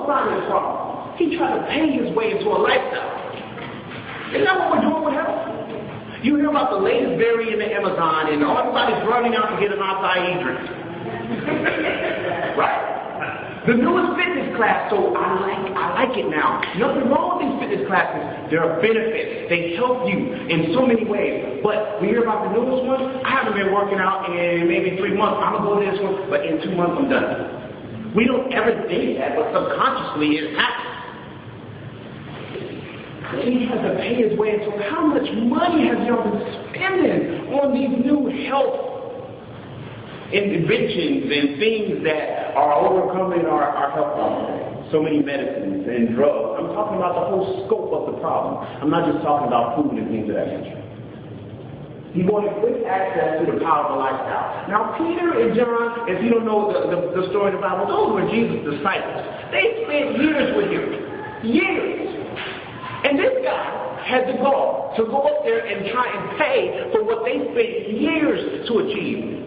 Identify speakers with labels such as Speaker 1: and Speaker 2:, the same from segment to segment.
Speaker 1: find the problem. He tried to pay his way into a lifestyle. Isn't that what we're doing with health? You hear about the latest variant in Amazon, and everybody's running out to get an acai drink. Right? The newest fitness class, so I like it now. Nothing wrong with these fitness classes. There are benefits. They help you in so many ways. But we hear about the newest one. I haven't been working out in maybe 3 months. I'm going to go to this one, but in 2 months I'm done. We don't ever think that, but subconsciously it happens. He has to pay his way into how much money has y'all been spending on these new health inventions and things that are overcoming our health problems? So many medicines and drugs. I'm talking about the whole scope of the problem. I'm not just talking about food and things of that nature. He wanted quick access to the power of a lifestyle. Now, Peter and John, if you don't know the story of the Bible, those were Jesus' disciples. They spent years with him. Years. And this guy had the gall to go up there and try and pay for what they spent years to achieve.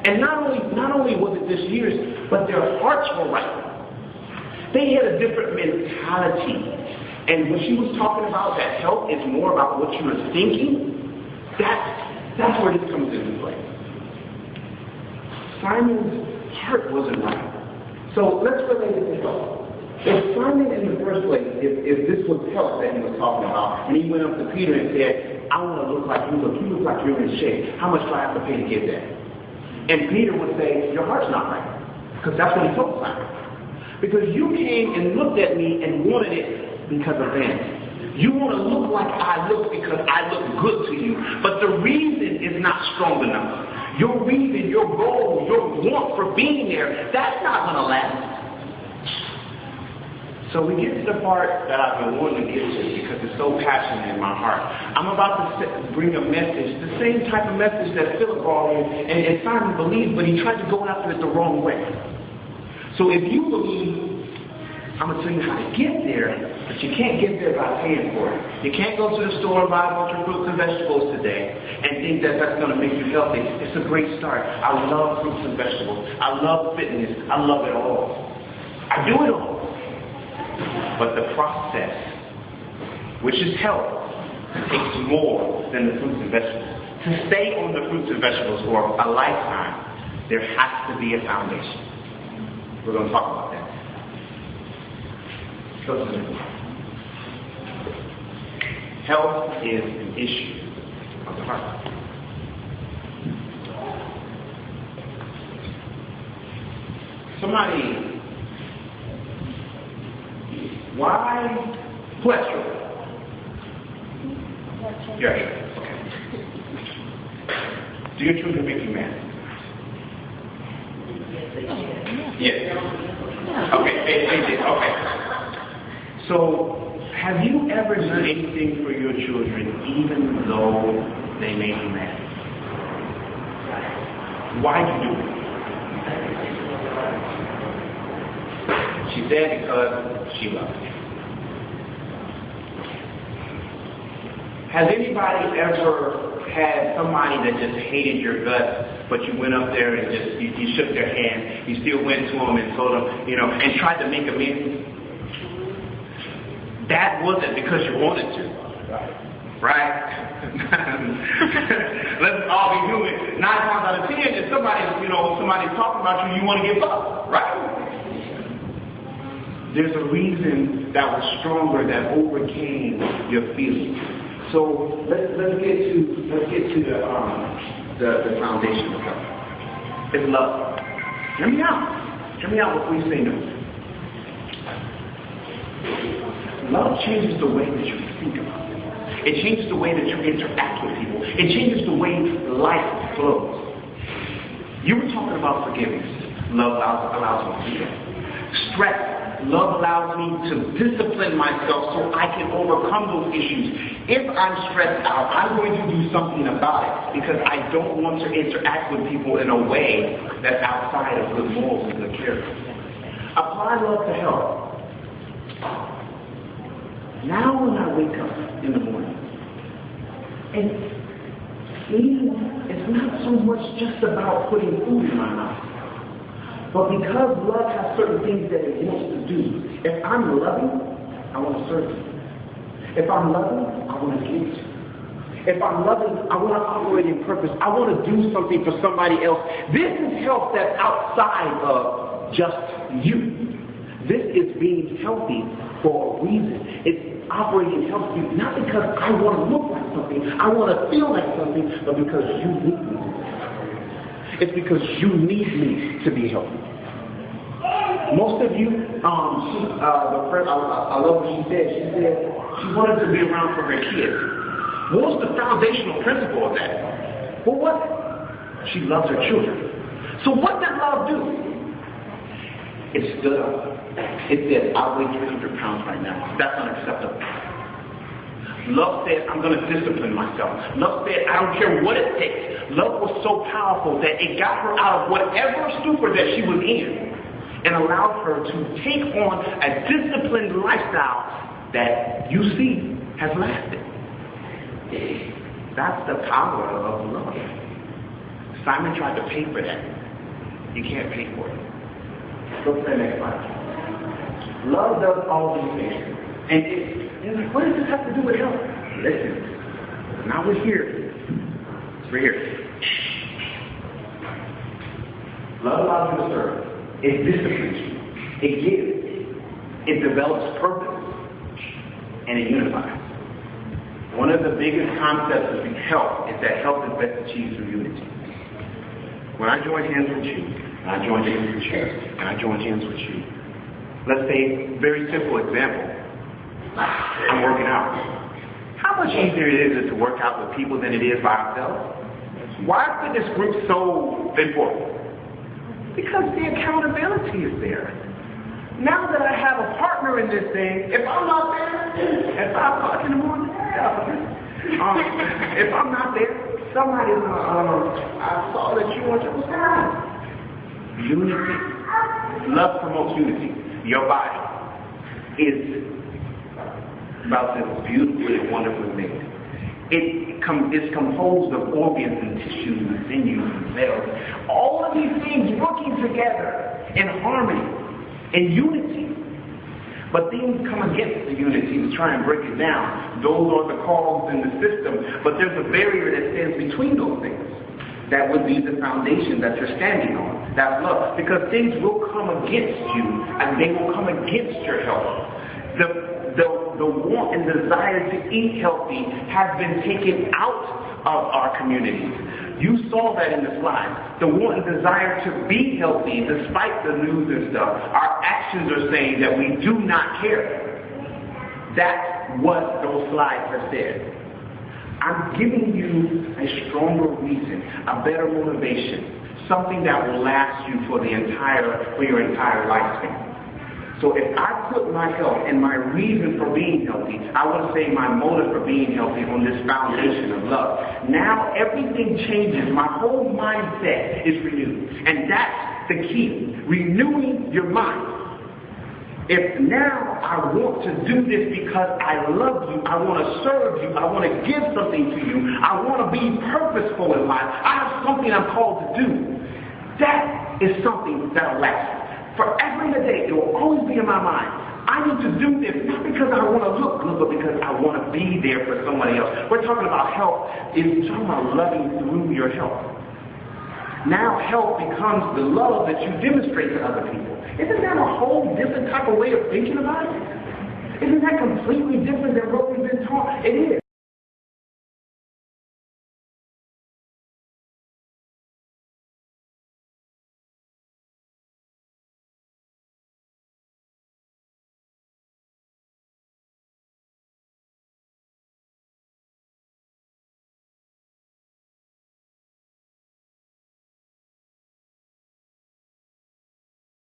Speaker 1: And not only was it just years, but their hearts were right. They had a different mentality. And when she was talking about that health is more about what you were thinking, that's where this comes into play. Simon's heart wasn't right. So let's relate it to health. If Simon in the first place, if this was health that he was talking about, and he went up to Peter and said, I want to look like you look like you're in shape. How much do I have to pay to get that? And Peter would say, your heart's not right. Because that's what he told Simon. Because you came and looked at me and wanted it because of vanity. You want to look like I look because I look good to you. But the reason is not strong enough. Your reason, your goal, your want for being there, that's not going to last. So we get to the part that I've been wanting to get to because it's so passionate in my heart. I'm about to bring a message, the same type of message that Philip brought in, and Simon believed, but he tried to go after it the wrong way. So if you believe, I'm going to tell you how to get there, but you can't get there by paying for it. You can't go to the store and buy a bunch of fruits and vegetables today and think that that's going to make you healthy. It's a great start. I love fruits and vegetables. I love fitness. I love it all. I do it all. But the process, which is health, takes more than the fruits and vegetables. To stay on the fruits and vegetables for a lifetime, there has to be a foundation. We're going to talk about that. Health is an issue of the heart. Somebody, why cholesterol? Yeah, okay. Do your children make you mad? Yes. Okay, they did. Okay. So, have you ever done anything for your children even though they made you mad? Why did you do it? She said because she loved you. Has anybody ever had somebody that just hated your guts, but you went up there and just you shook their hand, you still went to them and told them, and tried to make amends? That wasn't because you wanted to. Right? Let's all be human. 9 times out of 10, if somebody's talking about you, you want to give up, right? There's a reason that was stronger, that overcame your feelings. So let's get to the foundation of health. It's love. Hear me out before you say no. Love changes the way that you think about it. It changes the way that you interact with people. It changes the way life flows. You were talking about forgiveness. Love allows me to do that. Stress. Love allows me to discipline myself so I can overcome those issues. If I'm stressed out, I'm going to do something about it because I don't want to interact with people in a way that's outside of good morals and good character. Apply love to health. Now when I wake up in the morning, and eating is not so much just about putting food in my mouth, But because love has certain things that it wants to do, if I'm loving, I want to serve you. If I'm loving, I want to give you. If I'm loving, I want to operate in purpose. I want to do something for somebody else. This is health that's outside of just you. This is being healthy for a reason. It's operating healthy not because I want to look like something, I want to feel like something, but because you need me. It's because you need me to be healthy. Most of you, the friend, I love what she said. She said she wanted to be around for her kids. What was the foundational principle of that? Well, what? She loves her children. So what did love do? It stood up. It said, I weigh 300 pounds right now. That's unacceptable. Love said, I'm going to discipline myself. Love said, I don't care what it takes. Love was so powerful that it got her out of whatever stupor that she was in and allowed her to take on a disciplined lifestyle that you see has lasted. That's the power of love. Simon tried to pay for that. You can't pay for it. Go to the next slide. Love does all these things. And what does this have to do with health? Listen. Now we're here. We're here. Love allows you to serve. It disciplines you. It gives. It develops purpose. And it unifies. One of the biggest concepts of health is that health is best achieved through unity. When I joined hands with you, and I joined hands with you, and I joined hands with you, let's say, very simple example, I'm working out. How much easier it is to work out with people than it is by ourselves? Why are fitness groups so important? Because the accountability is there. Now that I have a partner in this thing, if I'm not there at 5 o'clock in the morning, if I'm not there, somebody's I saw that you want to respond. Unity. Love promotes unity. Your body is about this beautifully and wonderfully made. It's composed of organs and tissues and sinews and cells. All of these things working together in harmony. In unity. But things come against the unity to try and break it down. Those are the cogs in the system. But there's a barrier that stands between those things. That would be the foundation that you're standing on. That's love. Because things will come against you and they will come against your health. The want and desire to eat healthy has been taken out of our communities. You saw that in the slide. The want and desire to be healthy despite the news and stuff. Our actions are saying that we do not care. That's what those slides have said. I'm giving you a stronger reason, a better motivation, something that will last you for your entire lifespan. So if I put my health and my reason for being healthy, I want to say my motive for being healthy on this foundation of love. Now everything changes. My whole mindset is renewed. And that's the key. Renewing your mind. If now I want to do this because I love you, I want to serve you, I want to give something to you, I want to be purposeful in life, I have something I'm called to do, that is something that will last. Forever and a day, it will always be in my mind. I need to do this, not because I want to look good, but because I want to be there for somebody else. We're talking about health. It's talking about loving through your health. Now health becomes the love that you demonstrate to other people. Isn't that a whole different type of way of thinking about it? Isn't that completely different than what we've been taught? It is.